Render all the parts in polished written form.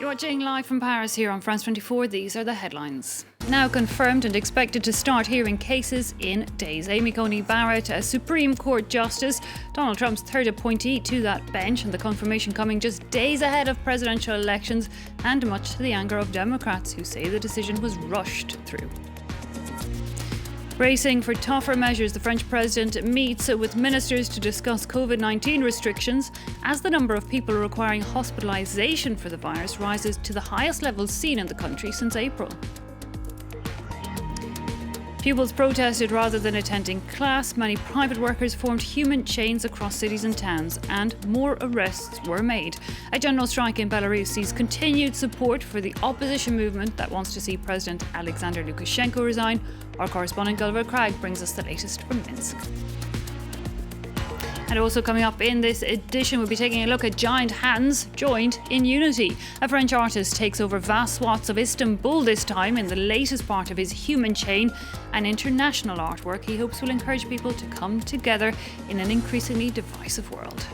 You're watching live from Paris here on France 24. These are the headlines. Now confirmed and expected to start hearing cases in days. Amy Coney Barrett, a Supreme Court Justice, Donald Trump's third appointee to that bench, and the confirmation coming just days ahead of presidential elections, and much to the anger of Democrats who say the decision was rushed through. Bracing for tougher measures, the French president meets with ministers to discuss COVID-19 restrictions as the number of people requiring hospitalisation for the virus rises to the highest levels seen in the country since April. Pupils protested rather than attending class. Many private workers formed human chains across cities and towns, and more arrests were made. A general strike in Belarus sees continued support for the opposition movement that wants to see President Alexander Lukashenko resign. Our correspondent Gulliver Craig brings us the latest from Minsk. And also coming up in this edition, we'll be taking a look at giant hands joined in unity. A French artist takes over vast swaths of Istanbul this time in the latest part of his human chain, an international artwork he hopes will encourage people to come together in an increasingly divisive world.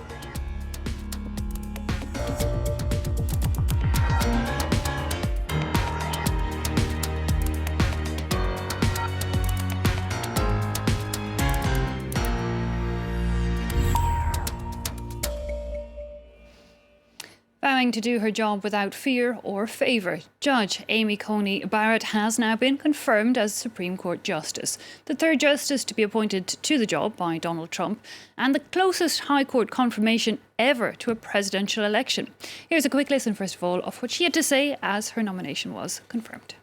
Vowing to do her job without fear or favour, Judge Amy Coney Barrett has now been confirmed as Supreme Court Justice, the third justice to be appointed to the job by Donald Trump, and the closest High Court confirmation ever to a presidential election. Here's a quick listen, first of all, of what she had to say as her nomination was confirmed.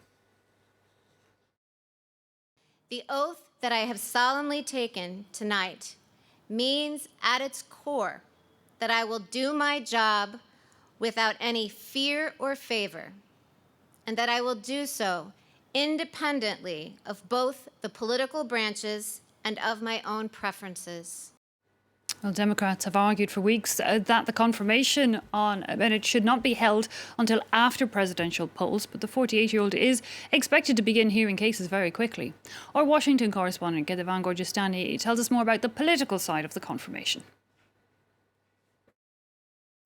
The oath that I have solemnly taken tonight means at its core that I will do my job without any fear or favor, and that I will do so independently of both the political branches and of my own preferences. Well, Democrats have argued for weeks that the confirmation on it should not be held until after presidential polls, but the 48-year-old is expected to begin hearing cases very quickly. Our Washington correspondent, Gedevan Gorgistani, tells us more about the political side of the confirmation.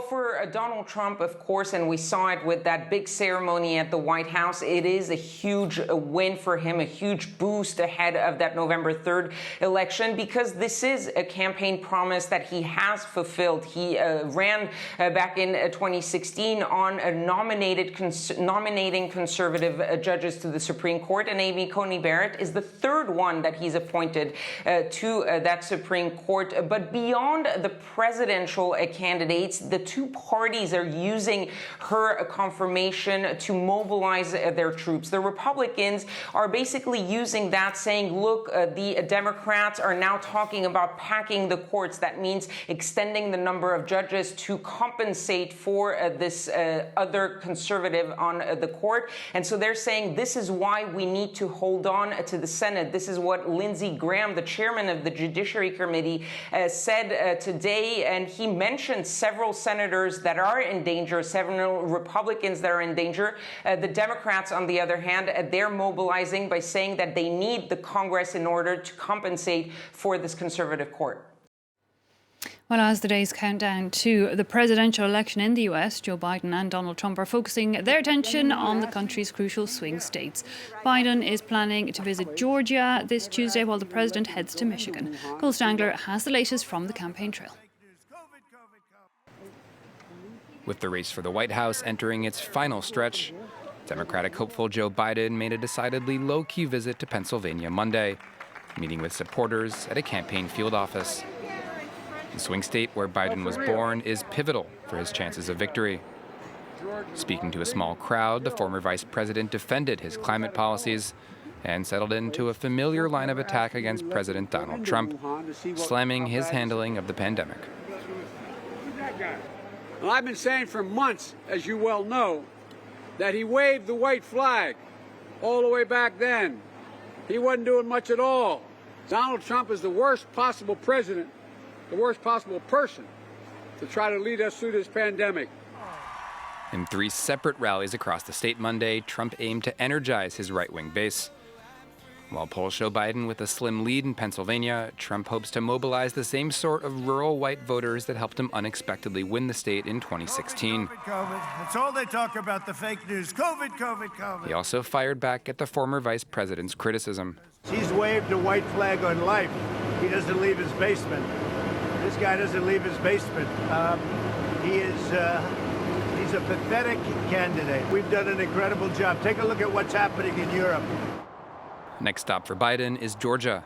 For Donald Trump, of course, and we saw it with that big ceremony at the White House, it is a huge win for him, a huge boost ahead of that November 3rd election, because this is a campaign promise that he has fulfilled. He ran back in 2016 on nominating conservative judges to the Supreme Court, and Amy Coney Barrett is the third one that he's appointed to that Supreme Court. But beyond the presidential candidates, the two parties are using her confirmation to mobilize their troops. The Republicans are basically using that, saying, look, the Democrats are now talking about packing the courts. That means extending the number of judges to compensate for this other conservative on the court. And so they're saying this is why we need to hold on to the Senate. This is what Lindsey Graham, the chairman of the Judiciary Committee, said today. And he mentioned several senators that are in danger, several Republicans that are in danger. The Democrats, on the other hand, they're mobilizing by saying that they need the Congress in order to compensate for this conservative court. Well, as the days count down to the presidential election in the US, Joe Biden and Donald Trump are focusing their attention on the country's crucial swing states. Biden is planning to visit Georgia this Tuesday while the president heads to Michigan. Cole Stangler has the latest from the campaign trail. With the race for the White House entering its final stretch, Democratic hopeful Joe Biden made a decidedly low-key visit to Pennsylvania Monday, meeting with supporters at a campaign field office. The swing state where Biden was born is pivotal for his chances of victory. Speaking to a small crowd, the former vice president defended his climate policies and settled into a familiar line of attack against President Donald Trump, slamming his handling of the pandemic. Well, I've been saying for months, as you well know, that he waved the white flag all the way back then. He wasn't doing much at all. Donald Trump is the worst possible president, the worst possible person to try to lead us through this pandemic. In 3 separate rallies across the state Monday, Trump aimed to energize his right-wing base. While polls show Biden with a slim lead in Pennsylvania, Trump hopes to mobilize the same sort of rural white voters that helped him unexpectedly win the state in 2016. COVID. That's all they talk about, the fake news. COVID, COVID, COVID. He also fired back at the former vice president's criticism. He's waved a white flag on life. He doesn't leave his basement. This guy doesn't leave his basement. He's a pathetic candidate. We've done an incredible job. Take a look at what's happening in Europe. Next stop for Biden is Georgia,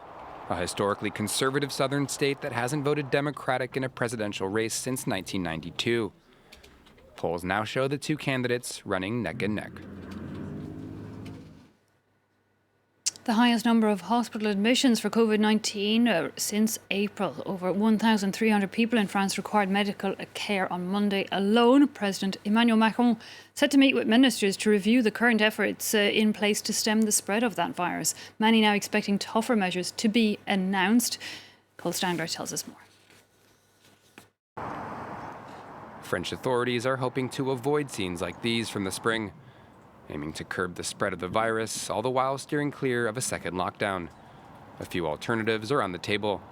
a historically conservative southern state that hasn't voted Democratic in a presidential race since 1992. Polls now show the two candidates running neck and neck. The highest number of hospital admissions for COVID-19 since April. Over 1,300 people in France required medical care on Monday alone. President Emmanuel Macron set to meet with ministers to review the current efforts in place to stem the spread of that virus. Many now expecting tougher measures to be announced. Cole Stangler tells us more. French authorities are hoping to avoid scenes like these from the spring, aiming to curb the spread of the virus, all the while steering clear of a second lockdown. A few alternatives are on the table.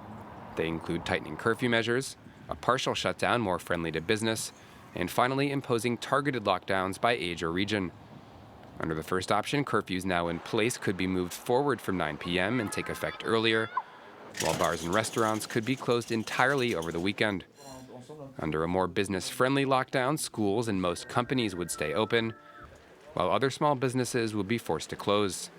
They include tightening curfew measures, a partial shutdown more friendly to business, and finally imposing targeted lockdowns by age or region. Under the first option, curfews now in place could be moved forward from 9 p.m. and take effect earlier, while bars and restaurants could be closed entirely over the weekend. Under a more business-friendly lockdown, schools and most companies would stay open, while other small businesses will be forced to close.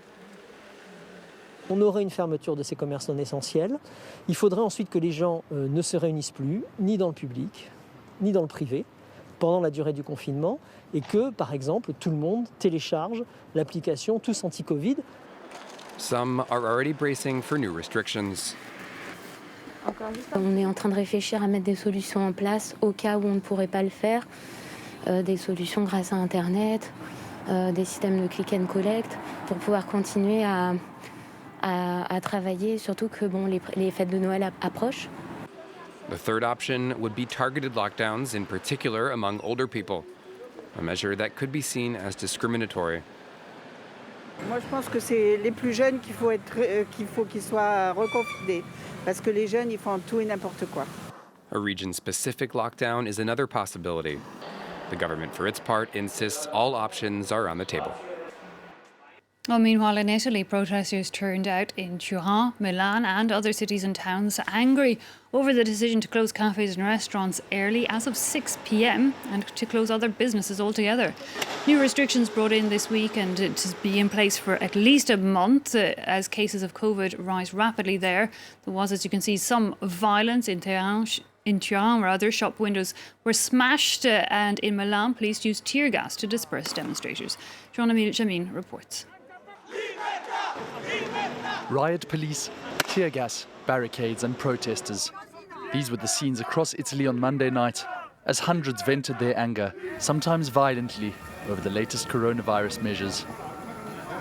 On aurait une fermeture de ces commerces non essentiels. Il faudrait ensuite que les gens ne se réunissent plus, ni dans le public, ni dans le privé, pendant la durée du confinement, et que, par exemple, tout le monde télécharge l'application Tous Anti-Covid. Some are already bracing for new restrictions. On est en train de réfléchir à mettre des solutions en place au cas où on ne pourrait pas le faire, des solutions grâce à Internet, des systèmes de click and collect pour pouvoir continuer à travailler, surtout que les fêtes de Noël approchent. The third option would be targeted lockdowns, in particular among older people, a measure that could be seen as discriminatory. Moi, je pense que c'est les plus jeunes qu'il faut qu'ils soient reconfinés, parce que les jeunes, ils font tout et n'importe quoi. A region-specific lockdown is another possibility. The government, for its part, insists all options are on the table. Well, meanwhile, in Italy, protesters turned out in Turin, Milan and other cities and towns angry over the decision to close cafes and restaurants early as of 6 p.m. and to close other businesses altogether. New restrictions brought in this week and to be in place for at least a month as cases of COVID rise rapidly there. There was, as you can see, some violence in Turin. Shop windows were smashed and in Milan, police used tear gas to disperse demonstrators. Jean-Emile Jamin reports. Riot police, tear gas, barricades and protesters. These were the scenes across Italy on Monday night as hundreds vented their anger, sometimes violently, over the latest coronavirus measures.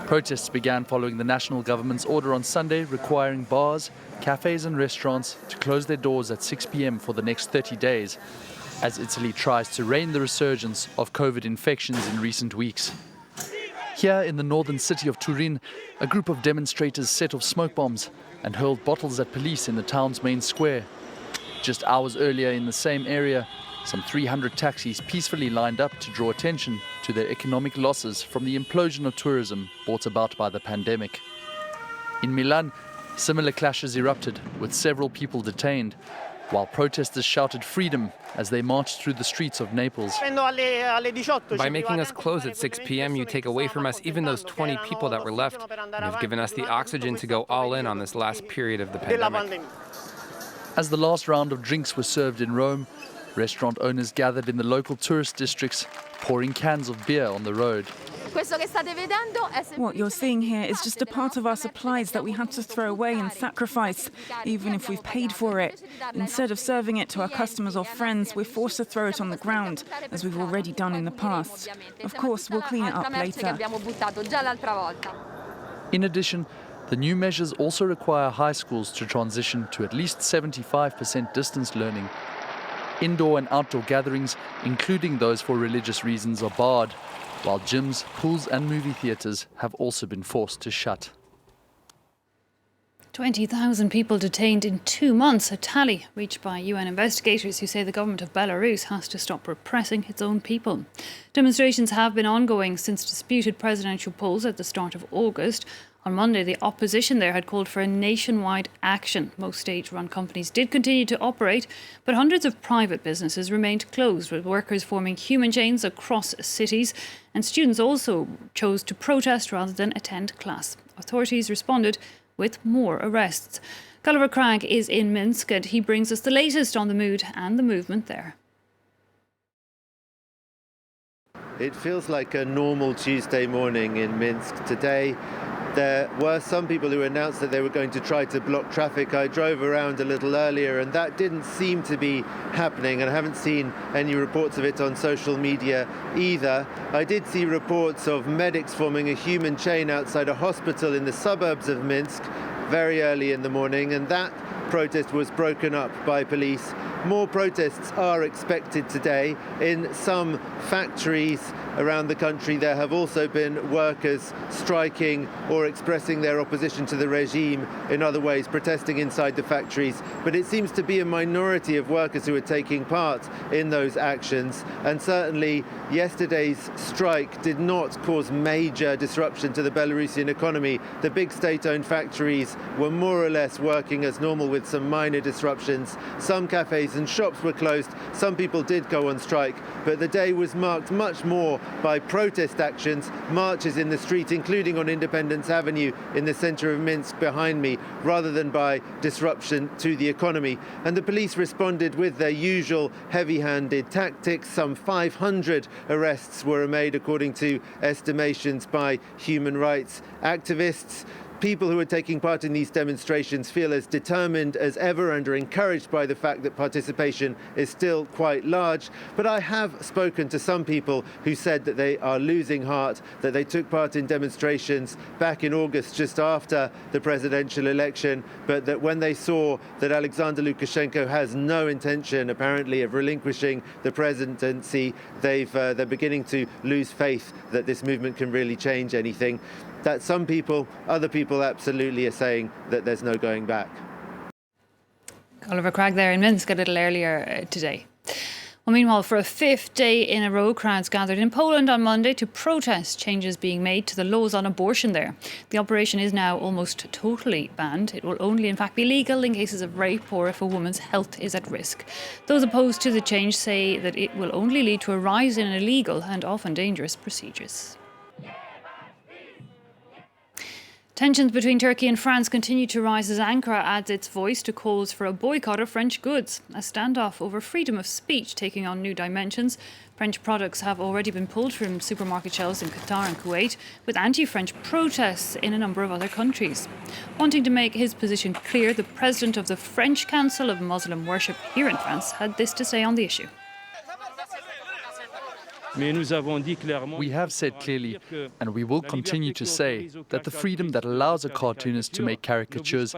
Protests began following the national government's order on Sunday requiring bars, cafes and restaurants to close their doors at 6 p.m. for the next 30 days, as Italy tries to rein the resurgence of COVID infections in recent weeks. Here in the northern city of Turin, a group of demonstrators set off smoke bombs and hurled bottles at police in the town's main square. Just hours earlier in the same area, some 300 taxis peacefully lined up to draw attention to their economic losses from the implosion of tourism brought about by the pandemic. In Milan, similar clashes erupted, with several people detained, while protesters shouted freedom as they marched through the streets of Naples. By making us close at 6 p.m., you take away from us even those 20 people that were left, and have given us the oxygen to go all in on this last period of the pandemic. As the last round of drinks were served in Rome, restaurant owners gathered in the local tourist districts, pouring cans of beer on the road. What you're seeing here is just a part of our supplies that we had to throw away and sacrifice, even if we've paid for it. Instead of serving it to our customers or friends, we're forced to throw it on the ground, as we've already done in the past. Of course, we'll clean it up later. In addition, the new measures also require high schools to transition to at least 75% distance learning. Indoor and outdoor gatherings, including those for religious reasons, are barred, while gyms, pools and movie theatres have also been forced to shut. 20,000 people detained in 2 months, a tally reached by UN investigators who say the government of Belarus has to stop repressing its own people. Demonstrations have been ongoing since disputed presidential polls at the start of August. On Monday, the opposition there had called for a nationwide action. Most state-run companies did continue to operate, but hundreds of private businesses remained closed, with workers forming human chains across cities, and students also chose to protest rather than attend class. Authorities responded with more arrests. Gulliver Cragg is in Minsk and he brings us the latest on the mood and the movement there. It feels like a normal Tuesday morning in Minsk today. There were some people who announced that they were going to try to block traffic. I drove around a little earlier and that didn't seem to be happening, and I haven't seen any reports of it on social media either. I did see reports of medics forming a human chain outside a hospital in the suburbs of Minsk very early in the morning, and that protest was broken up by police. More protests are expected today. In some factories around the country, there have also been workers striking or expressing their opposition to the regime in other ways, protesting inside the factories. But it seems to be a minority of workers who are taking part in those actions. And certainly yesterday's strike did not cause major disruption to the Belarusian economy. The big state-owned factories were more or less working as normal with some minor disruptions. Some cafes and shops were closed. Some people did go on strike, but the day was marked much more by protest actions, marches in the street, including on Independence Avenue in the center of Minsk behind me, rather than by disruption to the economy. And the police responded with their usual heavy-handed tactics. Some 500 arrests were made, according to estimations by human rights activists. People who are taking part in these demonstrations feel as determined as ever and are encouraged by the fact that participation is still quite large. But I have spoken to some people who said that they are losing heart, that they took part in demonstrations back in August just after the presidential election, but that when they saw that Alexander Lukashenko has no intention, apparently, of relinquishing the presidency, they're beginning to lose faith that this movement can really change anything. That some people, other people absolutely are saying that there's no going back. Gulliver Cragg there in Minsk a little earlier today. Well, meanwhile, for a fifth day in a row, crowds gathered in Poland on Monday to protest changes being made to the laws on abortion there. The operation is now almost totally banned. It will only, in fact, be legal in cases of rape or if a woman's health is at risk. Those opposed to the change say that it will only lead to a rise in illegal and often dangerous procedures. Tensions between Turkey and France continue to rise as Ankara adds its voice to calls for a boycott of French goods. A standoff over freedom of speech taking on new dimensions. French products have already been pulled from supermarket shelves in Qatar and Kuwait, with anti-French protests in a number of other countries. Wanting to make his position clear, the president of the French Council of Muslim Worship here in France had this to say on the issue. We have said clearly, and we will continue to say, that the freedom that allows a cartoonist to make caricatures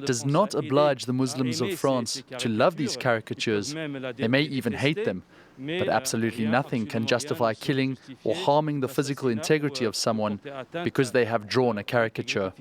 does not oblige the Muslims of France to love these caricatures. They may even hate them, but absolutely nothing can justify killing or harming the physical integrity of someone because they have drawn a caricature.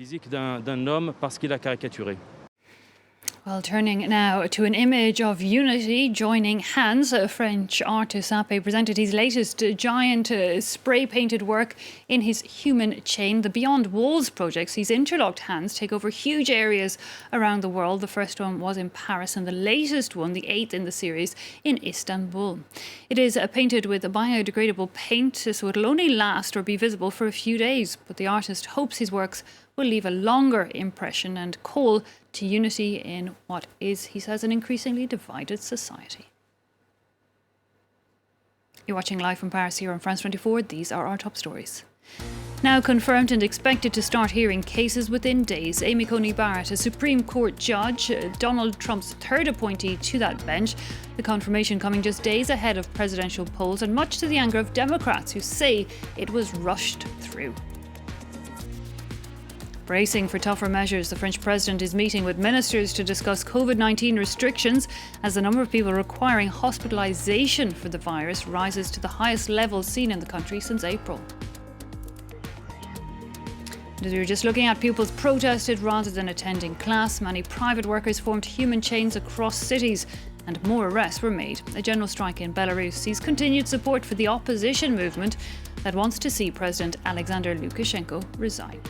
Well, turning now to an image of unity joining hands. A French artist, Sape, presented his latest giant spray-painted work in his human chain. The Beyond Walls project sees interlocked hands take over huge areas around the world. The first one was in Paris and the latest one, the 8th in the series, in Istanbul. It is painted with a biodegradable paint, so it'll only last or be visible for a few days. But the artist hopes his works will leave a longer impression and call to unity in what is, he says, an increasingly divided society. You're watching live from Paris here on France 24. These are our top stories. Now confirmed and expected to start hearing cases within days, Amy Coney Barrett, a Supreme Court judge, Donald Trump's third appointee to that bench. The confirmation coming just days ahead of presidential polls and much to the anger of Democrats who say it was rushed through. Bracing for tougher measures, the French president is meeting with ministers to discuss COVID-19 restrictions as the number of people requiring hospitalisation for the virus rises to the highest level seen in the country since April. As we were just looking at, pupils protested rather than attending class. Many private workers formed human chains across cities, and more arrests were made. A general strike in Belarus sees continued support for the opposition movement that wants to see President Alexander Lukashenko resign.